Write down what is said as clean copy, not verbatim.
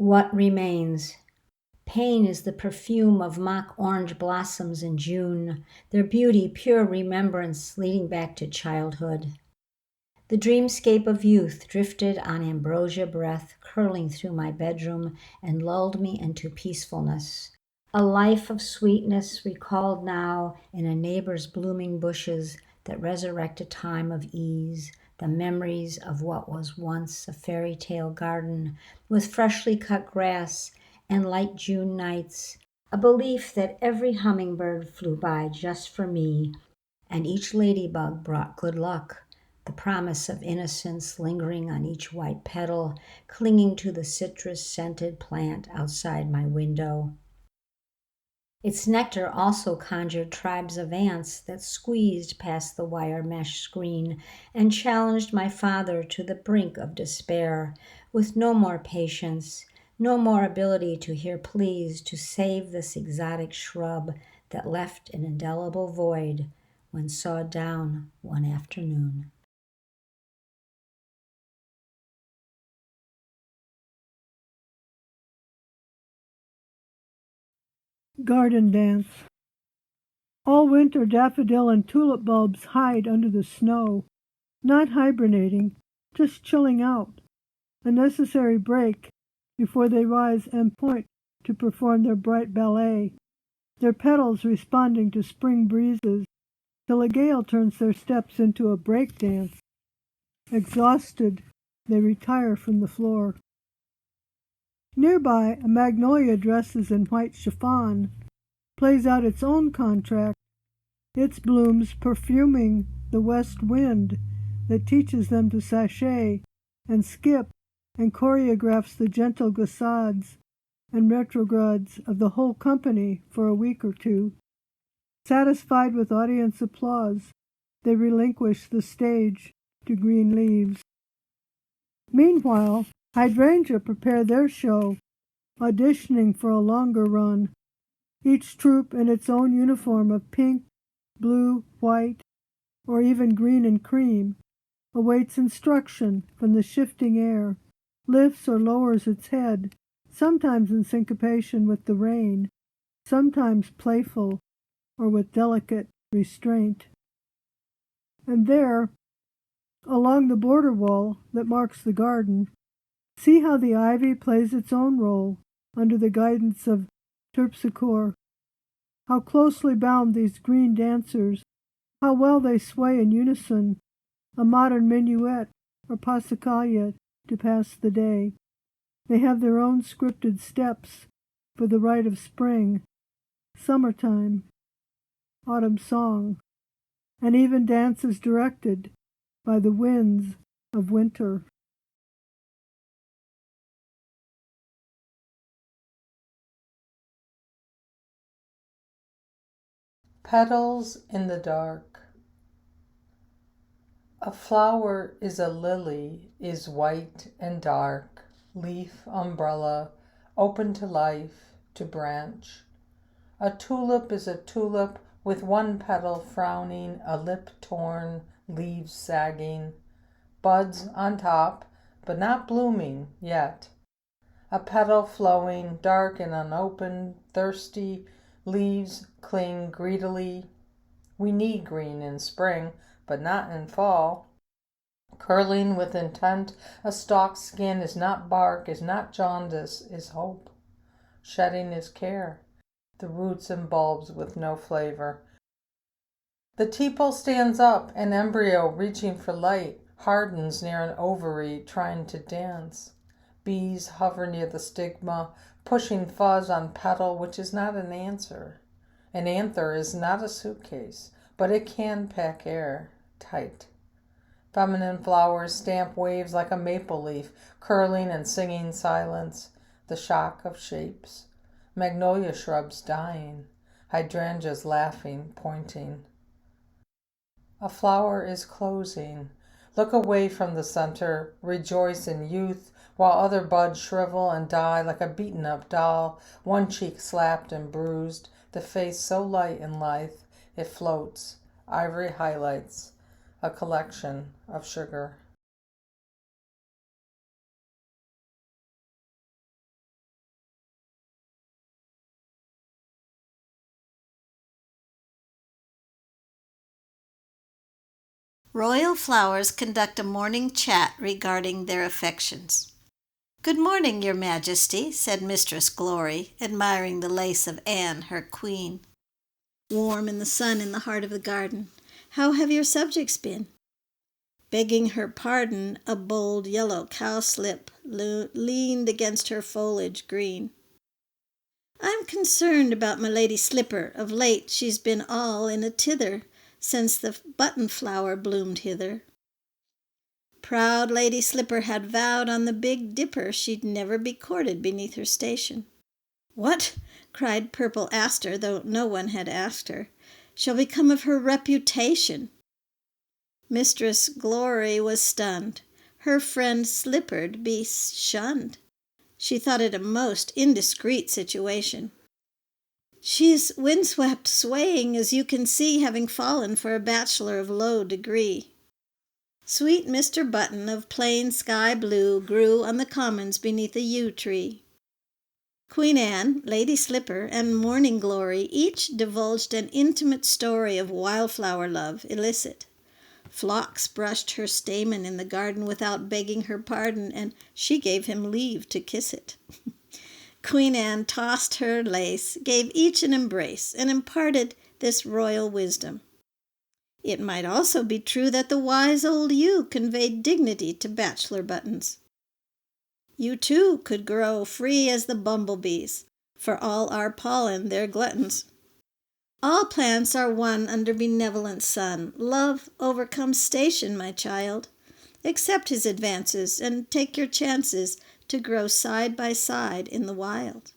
What remains? Pain is the perfume of mock orange blossoms in June, their beauty pure remembrance leading back to childhood. The dreamscape of youth drifted on ambrosia breath curling through my bedroom and lulled me into peacefulness. A life of sweetness recalled now in a neighbor's blooming bushes that resurrect a time of ease, the memories of what was once a fairy tale garden with freshly cut grass and light June nights, a belief that every hummingbird flew by just for me, and each ladybug brought good luck, the promise of innocence lingering on each white petal, clinging to the citrus-scented plant outside my window. Its nectar also conjured tribes of ants that squeezed past the wire mesh screen and challenged my father to the brink of despair, with no more patience, no more ability to hear pleas to save this exotic shrub that left an indelible void when sawed down one afternoon. Garden Dance. All winter daffodil and tulip bulbs hide under the snow, not hibernating, just chilling out, a necessary break before they rise and point to perform their bright ballet, their petals responding to spring breezes till a gale turns their steps into a break dance. Exhausted, they retire from the floor. Nearby, a magnolia dresses in white chiffon plays out its own contract, its blooms perfuming the west wind that teaches them to sashay and skip and choreographs the gentle glissades and retrogrades of the whole company for a week or two. Satisfied with audience applause, they relinquish the stage to green leaves. Meanwhile, hydrangea prepare their show, auditioning for a longer run, each troupe in its own uniform of pink, blue, white, or even green and cream, awaits instruction from the shifting air, lifts or lowers its head, sometimes in syncopation with the rain, sometimes playful or with delicate restraint. And there, along the border wall that marks the garden, see how the ivy plays its own role under the guidance of terpsichore, how closely bound these green dancers, how well they sway in unison, a modern minuet or passacaglia to pass the day. They have their own scripted steps for the rite of spring, summertime, autumn song, and even dances directed by the winds of winter. Petals in the dark. A flower is a lily, is white and dark, leaf, umbrella, open to life, to branch. A tulip is a tulip with one petal frowning, a lip torn, leaves sagging, buds on top, but not blooming yet. A petal flowing, dark and unopened, thirsty, leaves cling greedily. We need green in spring, but not in fall. Curling with intent, a stalked skin is not bark, is not jaundice, is hope. Shedding is care, the roots and bulbs with no flavor. The tepal stands up, an embryo reaching for light, hardens near an ovary, trying to dance. Bees hover near the stigma, pushing fuzz on petal, which is not an answer. An anther is not a suitcase, but it can pack air tight. Feminine flowers stamp waves like a maple leaf, curling and singing silence, the shock of shapes. Magnolia shrubs dying, hydrangeas laughing, pointing. A flower is closing. Look away from the center, rejoice in youth, while other buds shrivel and die like a beaten-up doll, one cheek slapped and bruised, the face so light and lithe it floats, ivory highlights, a collection of sugar. Royal flowers conduct a morning chat regarding their affections. "Good morning, your majesty," said Mistress Glory, admiring the lace of Anne, her queen. Warm in the sun in the heart of the garden, how have your subjects been? Begging her pardon, a bold yellow cowslip leaned against her foliage green. "I'm concerned about my Lady Slipper. Of late she's been all in a tither, since the button flower bloomed hither." Proud Lady Slipper had vowed on the Big Dipper she'd never be courted beneath her station. "What," cried Purple Aster, though no one had asked her, "shall become of her reputation?" Mistress Glory was stunned. Her friend Slipper'd be shunned. She thought it a most indiscreet situation. "She's windswept, swaying, as you can see, having fallen for a bachelor of low degree." Sweet Mr. Button of plain sky blue grew on the commons beneath a yew tree. Queen Anne, Lady Slipper, and Morning Glory each divulged an intimate story of wildflower love, illicit. Phlox brushed her stamen in the garden without begging her pardon, and she gave him leave to kiss it. Queen Anne tossed her lace, gave each an embrace, and imparted this royal wisdom. It might also be true that the wise old yew conveyed dignity to bachelor buttons. You too could grow free as the bumblebees, for all our pollen they're gluttons. All plants are one under benevolent sun. Love overcomes station, my child. Accept his advances and take your chances to grow side by side in the wild.